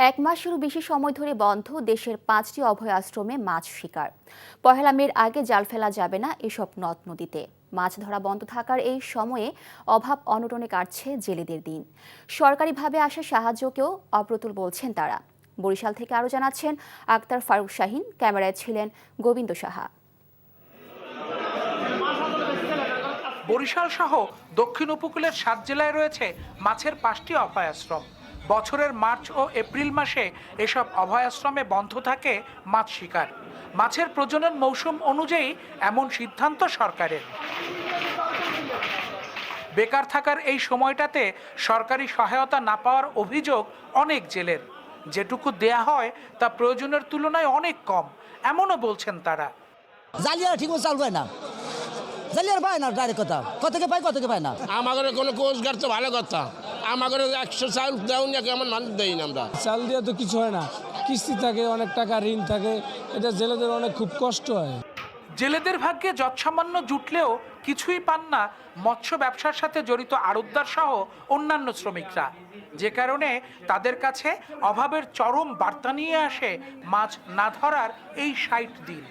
এক মাসেরও বেশি সময় ধরে বন্ধ দেশের 5টি অভয় আশ্রমে মাছ শিকার। পহেলা মের আগে জাল ফেলা যাবে না এসব নদ নদীতে। মাছ ধরা বন্ধ থাকার এই সময়ে অভাব অনটনে কাটছে জেলেদের দিন। সরকারিভাবে আসা সাহায্যকেও অপ্রতুল বলছেন তারা। বরিশাল থেকে আরও জানাচ্ছেন আক্তার ফারুক শাহিন, ক্যামেরায় ছিলেন গোবিন্দ সাহা। বরিশাল সহ দক্ষিণ উপকূলের 7 জেলায় রয়েছে মাছের 5টি অভয় আশ্রম। বছরের মার্চ ও এপ্রিল মাসে এসব অভয় আশ্রমে বন্ধ থাকে মাছ শিকার। মাছের প্রজনন মৌসুম অনুযায়ী এমন সিদ্ধান্ত সরকারের। বেকার থাকার এই সময়টাতে সরকারি সহায়তা না পাওয়ার অভিযোগ অনেক জেলের। যেটুকু দেয়া হয় তা প্রয়োজনের তুলনায় অনেক কম, এমনও বলছেন তারা। জালিয়ারা ঠিক মতো চাল পায় না, জালিয়ার পায় না, ডাইরেক্ট কথা কতকে পায় কতকে পায় না। আমাদের কোনো কোচগার তো ভালো কথা, আমাদের 100 চাল দেওয়া না কেমন মানুষ দেই না আমরা। চাল দিয়ে তো কিছু হয় না, কিস্তি থাকে, অনেক টাকা ঋণ থাকে, এটা জেলেদের অনেক খুব কষ্ট হয়। জেলেদের ভাগ্যে যৎসামান্য জুটলেও কিছুই পান না মৎস্য ব্যবসার সাথে জড়িত আড়তদার সহ অন্যান্য শ্রমিকরা, যে কারণে তাদের কাছে অভাবের চরম বার্তা নিয়ে আসে মাছ না ধরার এই 60 দিন।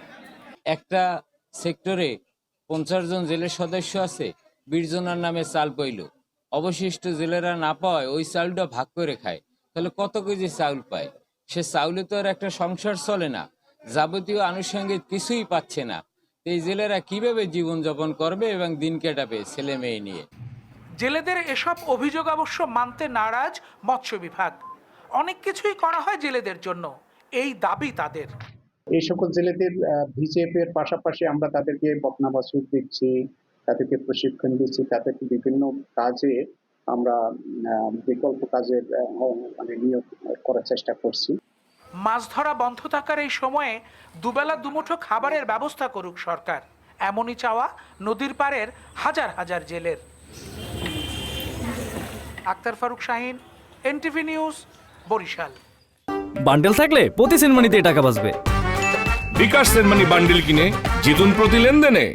একটা সেক্টরে 50 জন জেলের সদস্য আছে, 20 জনের নামে চাল পাইল, অবশিষ্ট জেলেরা না পায় ওই চাউলটা ভাগ করে খায়। তাহলে কত কেজি চাউল পায়? সে চাউলে তো আর একটা সংসার চলে না, যাবতীয় আনুষঙ্গিক কিছুই পাচ্ছে না। এই জেলেরা কিভাবে জীবনযাপন করবে এবং দিন কাটাবে ছেলে মেয়ে নিয়ে? জেলেদের এসব অভিযোগ অবশ্য মানতে নারাজ মৎস্য বিভাগ। অনেক কিছুই করা হয় জেলেদের জন্য, এই দাবি তাদের। এই সকল জেলেদের ভিজিএফ এর পাশাপাশি আমরা তাদেরকে বকনা বাছুর দিচ্ছি, তাদেরকে প্রশিক্ষণ দিচ্ছি, তাদেরকে বিভিন্ন কাজে আমরা বিকল্প কাজের মানে নিয়োগ করার চেষ্টা করছি। মাছ ধরা বন্ধ থাকার এই সময়ে দুবেলা দুমুঠো খাবারের ব্যবস্থা করুক সরকার, এমনই চাওয়া নদীর পাড়ের হাজার হাজার জেলের। Akter Faruk Shahin, NTV news, Barishal. বান্ডেল থাকলে প্রতি সেনমানিতে টাকা বাঁচবে। বিকাশ সেনমানি বান্ডেল কিনে জিতুন প্রতি লেনদেনে।